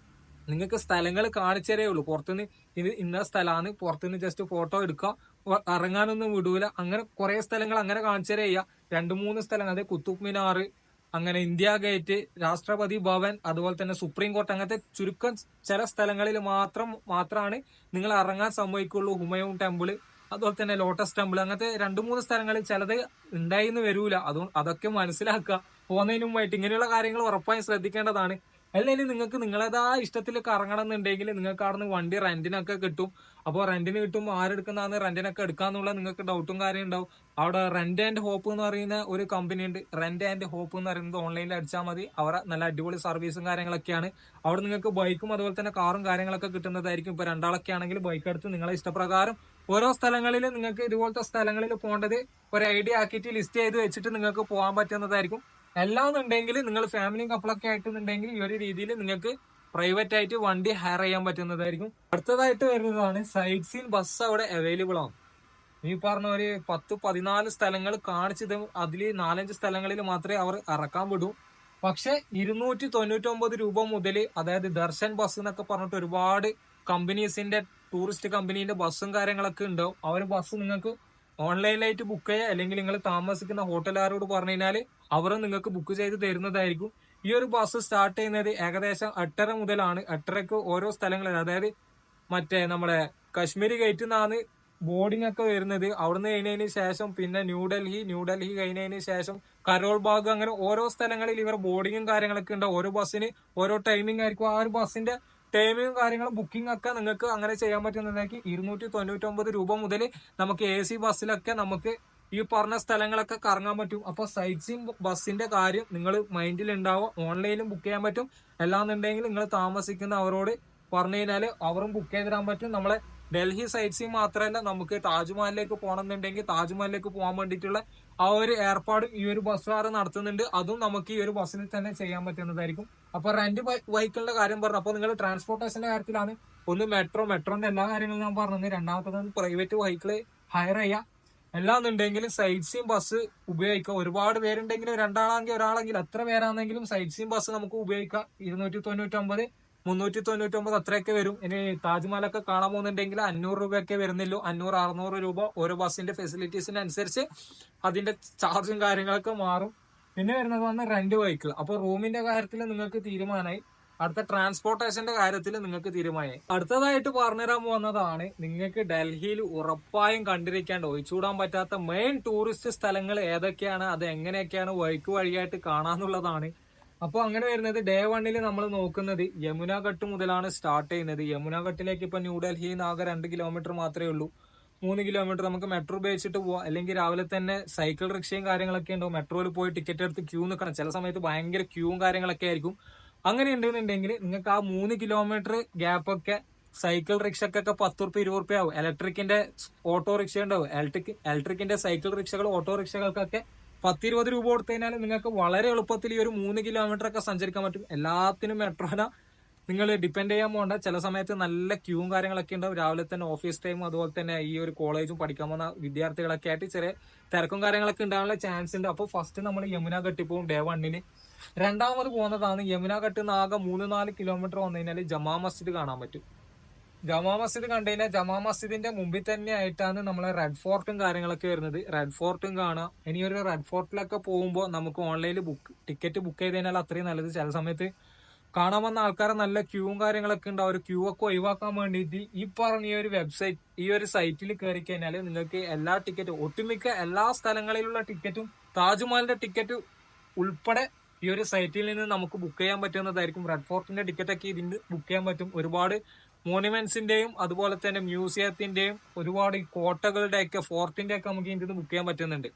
നിങ്ങൾക്ക് സ്ഥലങ്ങൾ കാണിച്ചു തരേ ഉള്ളൂ. പുറത്തുനിന്ന് ഇത് ഇന്ന സ്ഥലമാണ്, പുറത്തുനിന്ന് ജസ്റ്റ് ഫോട്ടോ എടുക്കുക, ഇറങ്ങാനൊന്നും വിടൂല. അങ്ങനെ കുറെ സ്ഥലങ്ങൾ അങ്ങനെ കാണിച്ചു തരേ ചെയ്യുക. 2-3 സ്ഥലങ്ങൾ, അതായത് കുത്തുബ് മിനാർ, അങ്ങനെ ഇന്ത്യ ഗേറ്റ്, രാഷ്ട്രപതി ഭവൻ, അതുപോലെ തന്നെ സുപ്രീം കോർട്ട്, അങ്ങനത്തെ ചുരുക്കം ചില സ്ഥലങ്ങളിൽ മാത്രമാണ് നിങ്ങൾ ഇറങ്ങാൻ സമ്മതിക്കുള്ളൂ. ഹുമയൂൺ ടെമ്പിൾ, അതുപോലെ തന്നെ ലോട്ടസ് ടെമ്പിൾ, അങ്ങനത്തെ 2-3 സ്ഥലങ്ങളിൽ ചിലത് ഉണ്ടായിന്ന് വരൂല. അതൊക്കെ മനസ്സിലാക്കുക പോകുന്നതിന് മുമ്പായിട്ട്. ഇങ്ങനെയുള്ള കാര്യങ്ങൾ ഉറപ്പായും ശ്രദ്ധിക്കേണ്ടതാണ്. അല്ലെങ്കിൽ നിങ്ങൾക്ക് നിങ്ങളേതായ ഇഷ്ടത്തിലൊക്കെ ഇറങ്ങണം എന്നുണ്ടെങ്കിൽ നിങ്ങൾക്ക് അവിടെ നിന്ന് വണ്ടി റെന്റിനൊക്കെ കിട്ടും. അപ്പോൾ റെന്റിന് കിട്ടുമ്പോൾ ആരെടുക്കുന്നതാണ് റെന്റിനൊക്കെ എടുക്കാന്നുള്ള നിങ്ങൾക്ക് ഡൗട്ടും കാര്യം ഉണ്ടാവും. അവിടെ റെന്റ് ആൻഡ് ഹോപ്പ് എന്ന് പറയുന്ന ഒരു കമ്പനി ഉണ്ട്. റെന്റ് ആൻഡ് ഹോപ്പ് എന്ന് പറയുന്നത് ഓൺലൈനിൽ അടിച്ചാൽ മതി. അവരെ നല്ല അടിപൊളി സർവീസും കാര്യങ്ങളൊക്കെയാണ്. അവിടെ നിങ്ങൾക്ക് ബൈക്കും അതുപോലെ തന്നെ കാറും കാര്യങ്ങളൊക്കെ കിട്ടുന്നതായിരിക്കും. ഇപ്പൊ 2 ആളൊക്കെ ആണെങ്കിൽ ബൈക്ക് എടുത്ത് നിങ്ങളെ ഇഷ്ടപ്രകാരം ഓരോ സ്ഥലങ്ങളിൽ നിങ്ങൾക്ക് ഇതുപോലത്തെ സ്ഥലങ്ങളിൽ പോകേണ്ടത് ഒരു ഐഡിയ ആക്കിയിട്ട് ലിസ്റ്റ് ചെയ്ത് വെച്ചിട്ട് നിങ്ങൾക്ക് പോകാൻ പറ്റുന്നതായിരിക്കും. എല്ലാന്നുണ്ടെങ്കിൽ നിങ്ങൾ ഫാമിലിയും കപ്പിളൊക്കെ ആയിട്ടുണ്ടെങ്കിൽ ഈ ഒരു രീതിയിൽ നിങ്ങൾക്ക് പ്രൈവറ്റ് ആയിട്ട് വണ്ടി ഹയർ ചെയ്യാൻ പറ്റുന്നതായിരിക്കും. അടുത്തതായിട്ട് വരുന്നതാണ് സൈറ്റ് സീൻ ബസ് അവിടെ അവൈലബിൾ ആണ്. ഈ പറഞ്ഞ ഒരു 10-14 സ്ഥലങ്ങൾ കാണിച്ചത് അതിൽ 4-5 സ്ഥലങ്ങളിൽ മാത്രമേ അവർ ഇറക്കാൻ വിടൂ. പക്ഷെ 299 രൂപ മുതൽ, അതായത് ദർശൻ ബസ് എന്നൊക്കെ പറഞ്ഞിട്ട് ഒരുപാട് കമ്പനീസിന്റെ ടൂറിസ്റ്റ് കമ്പനീന്റെ ബസ്സും കാര്യങ്ങളൊക്കെ ഉണ്ടാവും. ആ ഒരു ബസ് നിങ്ങൾക്ക് ഓൺലൈനിലായിട്ട് ബുക്ക് ചെയ്യുക, അല്ലെങ്കിൽ നിങ്ങൾ താമസിക്കുന്ന ഹോട്ടലുകാരോട് പറഞ്ഞു കഴിഞ്ഞാൽ അവർ നിങ്ങൾക്ക് ബുക്ക് ചെയ്ത് തരുന്നതായിരിക്കും. ഈ ഒരു ബസ് സ്റ്റാർട്ട് ചെയ്യുന്നത് ഏകദേശം 8:30 മുതലാണ്. 8:30ക്ക് ഓരോ സ്ഥലങ്ങളിൽ, അതായത് മറ്റേ നമ്മുടെ കശ്മീരി ഗേറ്റിൽ നിന്നാണ് ബോർഡിംഗ് ഒക്കെ വരുന്നത്. അവിടുന്ന് കഴിഞ്ഞതിന് ശേഷം പിന്നെ ന്യൂഡൽഹി കഴിഞ്ഞതിന് ശേഷം കരോൾ ബാഗ്, അങ്ങനെ ഓരോ സ്ഥലങ്ങളിൽ ഇവർ ബോർഡിങ്ങും കാര്യങ്ങളൊക്കെ ഉണ്ട്. ഓരോ ബസ്സിന് ഓരോ ടൈമിംഗ് ആയിരിക്കും. ആ ഒരു ബസ്സിന്റെ ടൈമിങ്ങും കാര്യങ്ങളും ബുക്കിംഗ് ഒക്കെ നിങ്ങൾക്ക് അങ്ങനെ ചെയ്യാൻ പറ്റുന്നതായിരിക്കും. 299 രൂപ മുതൽ നമുക്ക് AC ബസ്സിലൊക്കെ നമുക്ക് ഈ പറഞ്ഞ സ്ഥലങ്ങളൊക്കെ കറങ്ങാൻ പറ്റും. അപ്പൊ സൈറ്റ് സീൻ ബസ്സിന്റെ കാര്യം നിങ്ങൾ മൈൻഡിൽ ഉണ്ടാവും. ഓൺലൈനിലും ബുക്ക് ചെയ്യാൻ പറ്റും. അല്ലാന്നുണ്ടെങ്കിൽ നിങ്ങൾ താമസിക്കുന്ന അവരോട് പറഞ്ഞു കഴിഞ്ഞാല് അവരും ബുക്ക് ചെയ്ത് തരാൻ പറ്റും. നമ്മളെ ഡൽഹി സൈറ്റ് സീൻ മാത്രമല്ല, നമുക്ക് താജ്മഹലിലേക്ക് പോകണമെന്നുണ്ടെങ്കിൽ താജ്മഹലിലേക്ക് പോകാൻ വേണ്ടിയിട്ടുള്ള ആ ഒരു ഏർപ്പാടും ഈ ഒരു ബസ്സുകാർ നടത്തുന്നുണ്ട്. അതും നമുക്ക് ഈ ഒരു ബസ്സിൽ തന്നെ ചെയ്യാൻ പറ്റുന്നതായിരിക്കും. അപ്പൊ റെന്റ് വെഹിക്കിളിന്റെ കാര്യം പറഞ്ഞു. അപ്പൊ നിങ്ങൾ ട്രാൻസ്പോർട്ടേഷന്റെ കാര്യത്തിലാണ് ഒന്ന് മെട്രോന്റെ എല്ലാ കാര്യങ്ങളും ഞാൻ പറഞ്ഞത്. രണ്ടാമത്തത് പ്രൈവറ്റ് വെഹിക്കിൾ ഹയർ ചെയ്യുക. എല്ലാന്നുണ്ടെങ്കിൽ സൈറ്റ് സീൻ ബസ് ഉപയോഗിക്കുക. ഒരുപാട് പേരുണ്ടെങ്കിലും 2 ആളെങ്കിൽ ഒരാളെങ്കിൽ എത്ര പേരാണെങ്കിലും സൈറ്റ് സീൻ ബസ് നമുക്ക് ഉപയോഗിക്കാം. 299 399 അത്രയൊക്കെ വരും. ഇനി താജ്മഹലൊക്കെ കാണാൻ പോകുന്നുണ്ടെങ്കിൽ 500 രൂപയൊക്കെ വരുന്നില്ലോ. 500-600 രൂപ ഓരോ ബസ്സിന്റെ ഫെസിലിറ്റീസിന് അനുസരിച്ച് അതിന്റെ ചാർജും കാര്യങ്ങളൊക്കെ മാറും. പിന്നെ വരുന്നത് വന്ന് റെന്റ് വെഹിക്കിൾ. അപ്പൊ റൂമിന്റെ കാര്യത്തിൽ നിങ്ങൾക്ക് തീരുമാനമായി, അടുത്ത ട്രാൻസ്പോർട്ടേഷന്റെ കാര്യത്തിൽ നിങ്ങൾക്ക് തീരുമാനമായി. അടുത്തതായിട്ട് പറഞ്ഞുതരാൻ പോകുന്നതാണ് നിങ്ങൾക്ക് ഡൽഹിയിൽ ഉറപ്പായും കണ്ടിരിക്കേണ്ട, ഒഴിച്ചുകൂടാൻ പറ്റാത്ത മെയിൻ ടൂറിസ്റ്റ് സ്ഥലങ്ങൾ ഏതൊക്കെയാണ്, അത് എങ്ങനെയൊക്കെയാണ് വഴിക്ക് വഴിയായിട്ട് കാണാന്നുള്ളതാണ്. അപ്പൊ അങ്ങനെ വരുന്നത് ഡേ 1 നമ്മൾ നോക്കുന്നത് യമുന ഘട്ട് മുതലാണ് സ്റ്റാർട്ട് ചെയ്യുന്നത്. യമുന ഘട്ടിലേക്ക് ഇപ്പൊ ന്യൂഡൽഹിയിൽ നിന്ന് ആകെ 2 കിലോമീറ്റർ മാത്രമേ ഉള്ളൂ. 3 കിലോമീറ്റർ നമുക്ക് മെട്രോ ഉപയോഗിച്ചിട്ട് പോവാം, അല്ലെങ്കിൽ രാവിലെ തന്നെ സൈക്കിൾ റിക്ഷയും കാര്യങ്ങളൊക്കെ ഉണ്ടാവും. മെട്രോയിൽ പോയി ടിക്കറ്റ് എടുത്ത് ക്യൂ നിൽക്കണം, ചില സമയത്ത് ഭയങ്കര ക്യൂവും കാര്യങ്ങളൊക്കെ ആയിരിക്കും. അങ്ങനെ ഉണ്ടെന്നുണ്ടെങ്കിൽ നിങ്ങൾക്ക് ആ 3 കിലോമീറ്റർ ഗ്യാപ്പൊക്കെ സൈക്കിൾ റിക്ഷക്കൊക്കെ 10 റുപ്യ 20 റുപ്യ ആവും. ഇലക്ട്രിക്കിന്റെ ഓട്ടോറിക്ഷ ഉണ്ടാവും, ഇലക്ട്രിക്കിന്റെ സൈക്കിൾ റിക്ഷകൾ ഓട്ടോറിക്ഷകൾക്കൊക്കെ 10-20 രൂപ കൊടുത്തു കഴിഞ്ഞാൽ നിങ്ങൾക്ക് വളരെ എളുപ്പത്തിൽ ഈ ഒരു 3 കിലോമീറ്റർ ഒക്കെ സഞ്ചരിക്കാൻ പറ്റും. എല്ലാത്തിനും മെട്രോന നിങ്ങൾ ഡിപ്പെൻഡ് ചെയ്യാൻ പോകണ്ട. ചില സമയത്ത് നല്ല ക്യൂവും കാര്യങ്ങളൊക്കെ ഉണ്ടാവും. രാവിലെ തന്നെ ഓഫീസ് ടൈം, അതുപോലെ തന്നെ ഈ ഒരു കോളേജും പഠിക്കാൻ പോകുന്ന വിദ്യാർത്ഥികളൊക്കെ ആയിട്ട് ചെറിയ തിരക്കും കാര്യങ്ങളൊക്കെ ഉണ്ടാകാനുള്ള ചാൻസ് ഉണ്ട്. അപ്പോൾ ഫസ്റ്റ് നമ്മൾ യമുന ഘട്ടി പോകും ഡേ 1. രണ്ടാമത് പോകുന്നതാണ് യമുന ഘട്ടിൽ നിന്ന് ആകെ 3-4 കിലോമീറ്റർ വന്നു കഴിഞ്ഞാൽ ജമാ മസ്ജിദ് കാണാൻ പറ്റും. ജമാ മസ്ജിദ് കണ്ടു കഴിഞ്ഞാൽ ജമാ മസ്ജിദിന്റെ മുമ്പിൽ തന്നെ ആയിട്ടാണ് നമ്മളെ റെഡ് ഫോർട്ടും കാര്യങ്ങളൊക്കെ വരുന്നത്. റെഡ് ഫോർട്ടും കാണാം. ഇനി ഒരു റെഡ് ഫോർട്ടിലൊക്കെ പോകുമ്പോൾ നമുക്ക് ഓൺലൈനിൽ ടിക്കറ്റ് ബുക്ക് ചെയ്ത് കഴിഞ്ഞാൽ അത്രയും നല്ലത്. ചില സമയത്ത് കാണാൻ വന്ന ആൾക്കാരെ നല്ല ക്യൂവും കാര്യങ്ങളൊക്കെ ഉണ്ട്. ആ ഒരു ക്യൂ ഒക്കെ ഒഴിവാക്കാൻ വേണ്ടിയിട്ട് ഈ പറഞ്ഞ ഈ ഒരു സൈറ്റിൽ കയറി കഴിഞ്ഞാൽ നിങ്ങൾക്ക് എല്ലാ ടിക്കറ്റും, ഒട്ടുമിക്ക എല്ലാ സ്ഥലങ്ങളിലുള്ള ടിക്കറ്റും, താജ്മഹലിന്റെ ടിക്കറ്റ് ഉൾപ്പെടെ ഈ ഒരു സൈറ്റിൽ നിന്ന് നമുക്ക് ബുക്ക് ചെയ്യാൻ പറ്റുന്നതായിരിക്കും. റെഡ് ഫോർട്ടിന്റെ ടിക്കറ്റ് ഒക്കെ ഇതിന് ബുക്ക് ചെയ്യാൻ പറ്റും. ഒരുപാട് മോണുമെന്റ്സിന്റെയും അതുപോലെ തന്നെ മ്യൂസിയത്തിന്റെയും ഒരുപാട് ഈ കോട്ടകളുടെ ഒക്കെ ഫോർട്ടിന്റെ ഒക്കെ നമുക്ക് ഇതിന് ബുക്ക് ചെയ്യാൻ പറ്റുന്നുണ്ട്.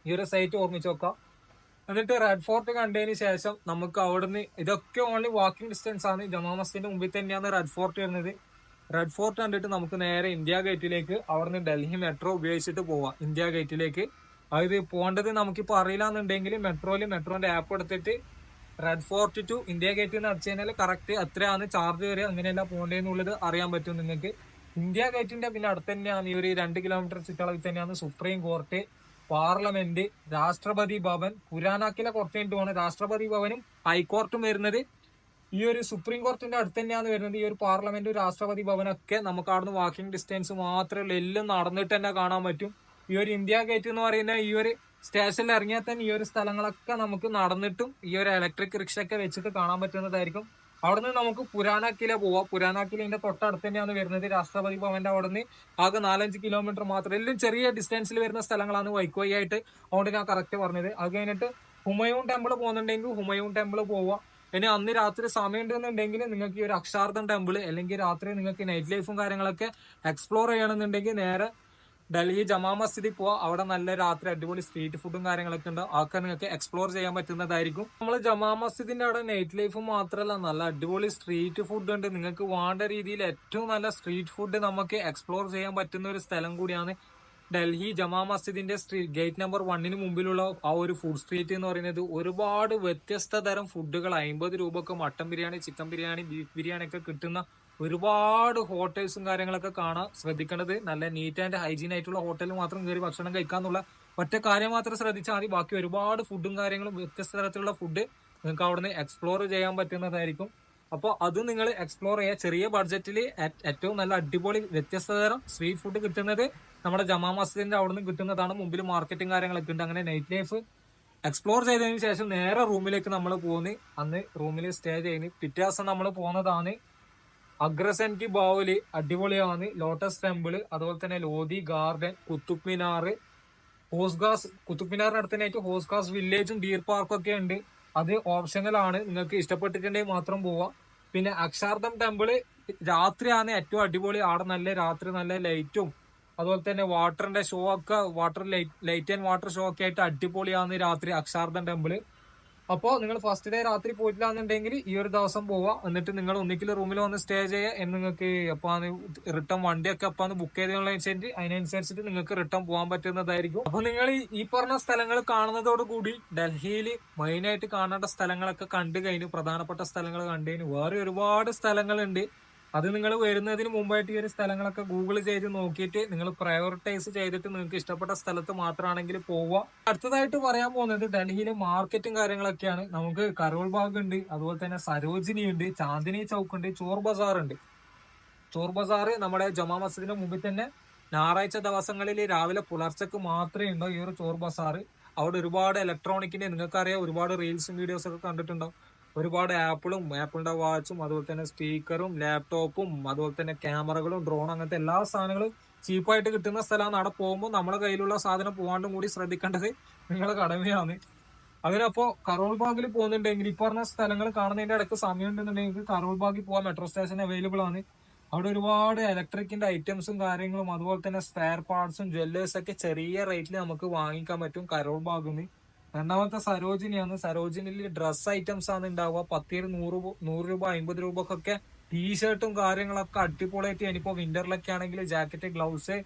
ഈ ഒരു സൈറ്റ് ഓർമ്മിച്ച് നോക്കാം. എന്നിട്ട് റെഡ് ഫോർട്ട് കണ്ടതിന് ശേഷം നമുക്ക് അവിടുന്ന്, ഇതൊക്കെ ഓൺലി വാക്കിംഗ് ഡിസ്റ്റൻസ് ആണ്, ജമാ മസ്ജിദിന്റെ മുമ്പിൽ തന്നെയാണ് റെഡ് ഫോർട്ട് വരുന്നത്. റെഡ് ഫോർട്ട് കണ്ടിട്ട് നമുക്ക് നേരെ ഇന്ത്യ ഗേറ്റിലേക്ക് അവിടുന്ന് ഡൽഹി മെട്രോ ഉപയോഗിച്ചിട്ട് പോവാം ഇന്ത്യ ഗേറ്റിലേക്ക്. അതായത് പോകേണ്ടത് നമുക്കിപ്പോൾ അറിയില്ലാന്നുണ്ടെങ്കിൽ മെട്രോന്റെ ആപ്പ് എടുത്തിട്ട് Red Fort to India Gate എന്ന് അടിച്ചു കഴിഞ്ഞാൽ കറക്റ്റ് എത്രയാണ് ചാർജ് വരെ, അങ്ങനെയല്ല പോകേണ്ടതെന്നുള്ളത് അറിയാൻ പറ്റും നിങ്ങൾക്ക്. ഇന്ത്യ ഗേറ്റിന്റെ പിന്നെ അടുത്ത് തന്നെയാണ്, ഈ ഒരു 2 കിലോമീറ്റർ ചുറ്റളവിൽ തന്നെയാണ് സുപ്രീം കോർട്ട്, പാർലമെന്റ്, രാഷ്ട്രപതി ഭവൻ. പുരാനാക്കിലെ കുറച്ച് കഴിഞ്ഞിട്ട് പോകണം. രാഷ്ട്രപതി ഭവനും ഹൈക്കോർട്ടും വരുന്നത് ഈ ഒരു സുപ്രീം കോർട്ടിന്റെ അടുത്ത് തന്നെയാണ് വരുന്നത്. ഈ ഒരു പാർലമെന്റ്, രാഷ്ട്രപതി ഭവനൊക്കെ നമുക്ക് അവിടുന്ന് വാക്കിംഗ് ഡിസ്റ്റൻസ് മാത്രമേ ഉള്ളൂ. എല്ലാം നടന്നിട്ട് തന്നെ കാണാൻ പറ്റും. ഈ ഒരു ഇന്ത്യ ഗേറ്റ് എന്ന് പറയുന്ന ഈ ഒരു സ്റ്റേഷനിൽ ഇറങ്ങിയാൽ തന്നെ ഈ ഒരു സ്ഥലങ്ങളൊക്കെ നമുക്ക് നടന്നിട്ടും ഈ ഒരു ഇലക്ട്രിക് റിക്ഷ ഒക്കെ വെച്ചിട്ട് കാണാൻ പറ്റുന്നതായിരിക്കും. അവിടുന്ന് നമുക്ക് പുരാനാക്കില പോവാം. പുരാനാക്കിലിന്റെ തൊട്ടടുത്ത് തന്നെയാണ് വരുന്നത് രാഷ്ട്രപതി ഭവന്റെ. അവിടുന്ന് ആകെ 4-5 കിലോമീറ്റർ മാത്രം, എല്ലാം ചെറിയ ഡിസ്റ്റൻസിൽ വരുന്ന സ്ഥലങ്ങളാണ് വൈക്ക് ആയിട്ട്. അതുകൊണ്ട് ഞാൻ കറക്റ്റ് പറഞ്ഞത്. അത് കഴിഞ്ഞിട്ട് ഹുമയൂൺ ടെമ്പിൾ പോകുന്നുണ്ടെങ്കിൽ ഹുമയൂൺ ടെമ്പിൾ പോവാം. ഇനി അന്ന് രാത്രി സമയം ഉണ്ടെന്നുണ്ടെങ്കിൽ നിങ്ങൾക്ക് ഈ ഒരു അക്ഷാർദ്ധം ടെമ്പിൾ, അല്ലെങ്കിൽ രാത്രി നിങ്ങൾക്ക് നൈറ്റ് ലൈഫും കാര്യങ്ങളൊക്കെ എക്സ്പ്ലോർ ചെയ്യണമെന്നുണ്ടെങ്കിൽ നേരെ ഡൽഹി ജമാ മസ്ജിദിൽ പോവാം. അവിടെ നല്ല രാത്രി അടിപൊളി സ്ട്രീറ്റ് ഫുഡും കാര്യങ്ങളൊക്കെ ഉണ്ട്. അതൊക്കെ നിങ്ങൾക്ക് എക്സ്പ്ലോർ ചെയ്യാൻ പറ്റുന്നതായിരിക്കും. നമ്മൾ ജമാ മസ്ജിദിന്റെ അവിടെ നൈറ്റ് ലൈഫ് മാത്രമല്ല, നല്ല അടിപൊളി സ്ട്രീറ്റ് ഫുഡ് ഉണ്ട്. നിങ്ങൾക്ക് വേണ്ട രീതിയിൽ ഏറ്റവും നല്ല സ്ട്രീറ്റ് ഫുഡ് നമുക്ക് എക്സ്പ്ലോർ ചെയ്യാൻ പറ്റുന്ന ഒരു സ്ഥലം കൂടിയാണ് ഡൽഹി ജമാ മസ്ജിദിന്റെ ഗേറ്റ് നമ്പർ 1 മുമ്പിലുള്ള ആ ഒരു ഫുഡ് സ്ട്രീറ്റ് എന്ന് പറയുന്നത്. ഒരുപാട് വ്യത്യസ്ത തരം ഫുഡുകൾ, 50 രൂപക്ക് mutton biryani, chicken biryani, beef biryani ഒക്കെ കിട്ടുന്ന ഒരുപാട് ഹോട്ടൽസും കാര്യങ്ങളൊക്കെ കാണാം. ശ്രദ്ധിക്കേണ്ടത് നല്ല നീറ്റ് ആൻഡ് ഹൈജീൻ ആയിട്ടുള്ള ഹോട്ടലിൽ മാത്രം കയറി ഭക്ഷണം കഴിക്കാന്നുള്ള ഒറ്റ കാര്യം മാത്രം ശ്രദ്ധിച്ചാൽ മതി. ബാക്കി ഒരുപാട് ഫുഡും കാര്യങ്ങളും വ്യത്യസ്ത തരത്തിലുള്ള ഫുഡ് നിങ്ങൾക്ക് അവിടുന്ന് എക്സ്പ്ലോർ ചെയ്യാൻ പറ്റുന്നതായിരിക്കും. അപ്പോൾ അത് നിങ്ങൾ എക്സ്പ്ലോർ ചെയ്യുക. ചെറിയ ബഡ്ജറ്റിൽ ഏറ്റവും നല്ല അടിപൊളി വ്യത്യസ്ത തരം സ്ട്രീറ്റ് ഫുഡ് കിട്ടുന്നത് നമ്മുടെ ജമാ മസ്ജിദിന്റെ അവിടുന്ന് കിട്ടുന്നതാണ്. മുമ്പിൽ മാർക്കറ്റും കാര്യങ്ങളൊക്കെ ഉണ്ട്. അങ്ങനെ നൈറ്റ് ലൈഫ് എക്സ്പ്ലോർ ചെയ്തതിനു ശേഷം നേരെ റൂമിലേക്ക് നമ്മൾ പോകുന്നു. അന്ന് റൂമിൽ സ്റ്റേ ചെയ്യുന്നു. പിറ്റേ ദിവസം നമ്മൾ പോകുന്നതാണ് അഗ്രസെൻ കി ബാവലി, അടിപൊളിയാണ്. ലോട്ടസ് ടെമ്പിൾ, അതുപോലെ തന്നെ ലോധി ഗാർഡൻ, കുത്തുബ് മിനാർ, ഹോസ്ഗാസ്. കുത്തുബ് മിനാറിന് അടുത്തനായിട്ട് ഹോസ്ഗാസ് വില്ലേജും ഡീർ പാർക്കും ഒക്കെ ഉണ്ട്. അത് ഓപ്ഷണൽ ആണ്, നിങ്ങൾക്ക് ഇഷ്ടപ്പെട്ടിട്ടുണ്ടെങ്കിൽ മാത്രം പോവാം. പിന്നെ അക്ഷാർദ്ധം ടെമ്പിള് രാത്രിയാണ് ഏറ്റവും അടിപൊളി. അവിടെ നല്ല രാത്രി നല്ല ലൈറ്റും അതുപോലെ തന്നെ വാട്ടറിന്റെ ഷോ ഒക്കെ, ലൈറ്റ് ആൻഡ് വാട്ടർ ഷോ ഒക്കെ ആയിട്ട് അടിപൊളിയാണ് രാത്രി അക്ഷാർദ്ധം ടെമ്പിള്. അപ്പോൾ നിങ്ങൾ ഫസ്റ്റ് ഡേ രാത്രി പോയിട്ടില്ല എന്നുണ്ടെങ്കിൽ ഈ ഒരു ദിവസം പോവാം. എന്നിട്ട് നിങ്ങൾ ഒന്നിക്കൽ റൂമിൽ വന്ന് സ്റ്റേ ചെയ്യുക. നിങ്ങൾക്ക് എപ്പാന്ന് റിട്ടേൺ വണ്ടിയൊക്കെ എപ്പാന്ന് ബുക്ക് ചെയ്തതിനനുസരിച്ച് അതിനനുസരിച്ചിട്ട് നിങ്ങൾക്ക് റിട്ടേൺ പോകാൻ പറ്റുന്നതായിരിക്കും. അപ്പൊ നിങ്ങൾ ഈ പറഞ്ഞ സ്ഥലങ്ങൾ കാണുന്നതോടുകൂടി ഡൽഹിയിൽ മെയിനായിട്ട് കാണേണ്ട സ്ഥലങ്ങളൊക്കെ കണ്ടു കഴിഞ്ഞു. പ്രധാനപ്പെട്ട സ്ഥലങ്ങൾ കണ്ടു കഴിഞ്ഞു. വേറെ ഒരുപാട് സ്ഥലങ്ങളുണ്ട്. അത് നിങ്ങൾ വരുന്നതിന് മുമ്പായിട്ട് ഈ ഒരു സ്ഥലങ്ങളൊക്കെ ഗൂഗിൾ ചെയ്ത് നോക്കിയിട്ട് നിങ്ങൾ പ്രയോറിറ്റൈസ് ചെയ്തിട്ട് നിങ്ങൾക്ക് ഇഷ്ടപ്പെട്ട സ്ഥലത്ത് മാത്രമാണെങ്കിൽ പോവുക. അടുത്തതായിട്ട് പറയാൻ പോകുന്നത് ഡൽഹിയിലെ മാർക്കറ്റും കാര്യങ്ങളൊക്കെയാണ്. നമുക്ക് കരോൾ ബാഗ് ഉണ്ട്, അതുപോലെ തന്നെ സരോജിനി ഉണ്ട്, ചാന്ദിനി ചൗക്ക് ഉണ്ട്, ചോർ ബസാർ ഉണ്ട്. ചോർ ബസാർ നമ്മുടെ ജമാ മസ്ജിദിന്റെ മുമ്പിൽ തന്നെ ഞായറാഴ്ച ദിവസങ്ങളിൽ രാവിലെ പുലർച്ചക്ക് മാത്രമേ ഉണ്ടോ ഈ ഒരു ചോർ ബസാർ. അവിടെ ഒരുപാട് ഇലക്ട്രോണിക്കിന്റെ നിങ്ങൾക്കറിയാം, ഒരുപാട് റീൽസും വീഡിയോസും ഒക്കെ കണ്ടിട്ടുണ്ടാവും. ഒരുപാട് ആപ്പിളിന്റെ വാച്ചും അതുപോലെ തന്നെ സ്പീക്കറും ലാപ്ടോപ്പും അതുപോലെ തന്നെ ക്യാമറകളും ഡ്രോൺ അങ്ങനത്തെ എല്ലാ സാധനങ്ങളും ചീപ്പായിട്ട് കിട്ടുന്ന സ്ഥലമാണ്. അവിടെ പോകുമ്പോൾ നമ്മുടെ കയ്യിലുള്ള സാധനം പോകാണ്ടും കൂടി ശ്രദ്ധിക്കേണ്ടത് നിങ്ങളുടെ കടമയാണ്. അതിനപ്പോ കരോൾ ബാഗിൽ പോകുന്നുണ്ടെങ്കിൽ ഈ പറഞ്ഞ സ്ഥലങ്ങൾ കാണുന്നതിന്റെ ഇടയ്ക്ക് സമയം ഉണ്ടെന്നുണ്ടെങ്കിൽ കരോൾ ബാഗിൽ പോകാൻ മെട്രോ സ്റ്റേഷൻ അവൈലബിൾ ആണ്. അവിടെ ഒരുപാട് ഇലക്ട്രിക്കിന്റെ ഐറ്റംസും കാര്യങ്ങളും അതുപോലെ തന്നെ സ്പെയർ പാർട്സും ജ്വല്ലേഴ്സ് ഒക്കെ ചെറിയ റേറ്റിൽ നമുക്ക് വാങ്ങിക്കാൻ പറ്റും കരോൾ ബാഗിൽ. രണ്ടാമത്തെ സരോജിനിയാണ്. സരോജിനിയിൽ ഡ്രസ് ഐറ്റംസ് ആണ് ഉണ്ടാവുക. 10 100 രൂപ 50 രൂപക്കൊക്കെ ടീഷർട്ടും കാര്യങ്ങളൊക്കെ അടിപൊളിയായിട്ട്. ഇനിയിപ്പോ വിന്ററിലൊക്കെ ആണെങ്കിൽ ജാക്കറ്റ്, ഗ്ലൗസ്,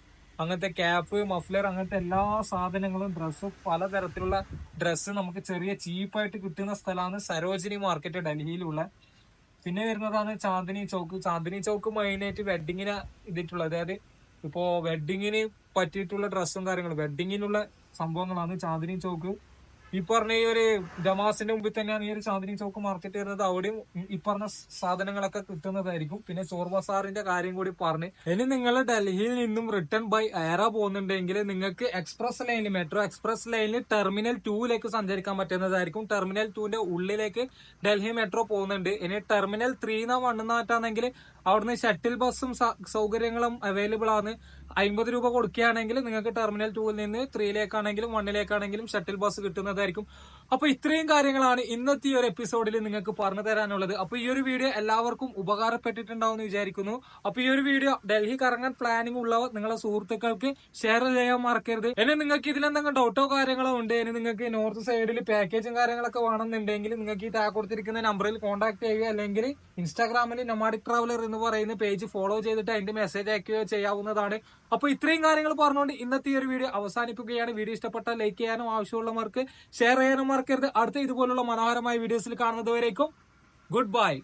അങ്ങനത്തെ ക്യാപ്പ്, മഫ്ലർ, അങ്ങനത്തെ എല്ലാ സാധനങ്ങളും ഡ്രസ്സും പലതരത്തിലുള്ള ഡ്രസ്സ് നമുക്ക് ചെറിയ ചീപ്പായിട്ട് കിട്ടുന്ന സ്ഥലമാണ് സരോജിനി മാർക്കറ്റ് ഡൽഹിയിലുള്ള. പിന്നെ വരുന്നതാണ് ചാന്ദിനി ചൗക്ക്. ചാന്ദിനി ചൗക്ക് മെയിനായിട്ട് വെഡിങ്ങിന് ഇതിട്ടുള്ള, അതായത് ഇപ്പോ വെഡിങ്ങിന് പറ്റിയിട്ടുള്ള ഡ്രസ്സും കാര്യങ്ങളും വെഡിങ്ങിനുള്ള സംഭവങ്ങളാണ് ചാന്ദിനി ചൗക്ക്. ഈ പറഞ്ഞ ഈ ഒരു ജമാസിന്റെ മുമ്പിൽ തന്നെയാണ് ഈ ഒരു ചാന്ദിനി ചൗക്ക് മാർക്കറ്റ് വരുന്നത്. അവിടെയും ഈ പറഞ്ഞ സാധനങ്ങളൊക്കെ കിട്ടുന്നതായിരിക്കും. പിന്നെ ചോർ ബസാറിന്റെ കാര്യം കൂടി പറഞ്ഞ്, ഇനി നിങ്ങൾ ഡൽഹിയിൽ നിന്നും റിട്ടേൺ ബൈ എയറ പോകുന്നുണ്ടെങ്കിൽ നിങ്ങൾക്ക് എക്സ്പ്രസ് ലൈനിൽ, മെട്രോ എക്സ്പ്രസ് ലൈനിൽ ടെർമിനൽ 2ലേക്ക് സഞ്ചരിക്കാൻ പറ്റുന്നതായിരിക്കും. ടെർമിനൽ 2ന്റെ ഉള്ളിലേക്ക് ഡൽഹി മെട്രോ പോകുന്നുണ്ട്. ഇനി ടെർമിനൽ 3 വണ്ണുന്നാട്ടാണെങ്കിൽ അവിടുന്ന് ഷട്ടിൽ ബസ്സും സൗകര്യങ്ങളും അവൈലബിൾ ആണ്. 50 രൂപ കൊടുക്കുകയാണെങ്കിൽ നിങ്ങൾക്ക് ടെർമിനൽ 2ൽ നിന്ന് 3ലേക്കാണെങ്കിലും 1ലേക്കാണെങ്കിലും ഷട്ടിൽ ബസ് കിട്ടുന്നതായിരിക്കും. അപ്പൊ ഇത്രയും കാര്യങ്ങളാണ് ഇന്നത്തെ ഈ ഒരു എപ്പിസോഡിൽ നിങ്ങൾക്ക് പറഞ്ഞു തരാനുള്ളത്. അപ്പൊ ഈ ഒരു വീഡിയോ എല്ലാവർക്കും ഉപകാരപ്പെട്ടിട്ടുണ്ടാവും എന്ന് വിചാരിക്കുന്നു. അപ്പൊ ഈ ഒരു വീഡിയോ ഡൽഹി കറങ്ങാൻ പ്ലാനിംഗ് ഉള്ളവർ നിങ്ങളെ സുഹൃത്തുക്കൾക്ക് ഷെയർ ചെയ്യാൻ മറക്കരുത്. ഇനി നിങ്ങൾക്ക് ഇതിലെന്തെങ്കിലും ഡൗട്ടോ കാര്യങ്ങളോ ഉണ്ട്, ഇനി നിങ്ങൾക്ക് നോർത്ത് സൈഡിൽ പാക്കേജും കാര്യങ്ങളൊക്കെ വേണമെന്നുണ്ടെങ്കിൽ നിങ്ങൾക്ക് ഈ താഴെ കൊടുത്തിരിക്കുന്ന നമ്പറിൽ കോൺടാക്ട് ചെയ്യുക, അല്ലെങ്കിൽ ഇൻസ്റ്റാഗ്രാമിൽ നൊമാഡിക് ട്രാവലർ എന്ന് പറയുന്ന പേജ് ഫോളോ ചെയ്തിട്ട് അതിന്റെ മെസ്സേജ് അയക്കുകയോ ചെയ്യാവുന്നതാണ്. അപ്പൊ ഇത്രയും കാര്യങ്ങൾ പറഞ്ഞുകൊണ്ട് ഇന്നത്തെ ഈ ഒരു വീഡിയോ അവസാനിപ്പിക്കുകയാണ്. വീഡിയോ ഇഷ്ടപ്പെട്ടാൽ ലൈക്ക് ചെയ്യാനും ആവശ്യമുള്ളവർക്ക് ഷെയർ ചെയ്യാനും മറക്കരുത്. അടുത്ത ഇതുപോലുള്ള മനോഹരമായ വീഡിയോസിൽ കാണുന്നത് വരേക്കും ഗുഡ് ബൈ.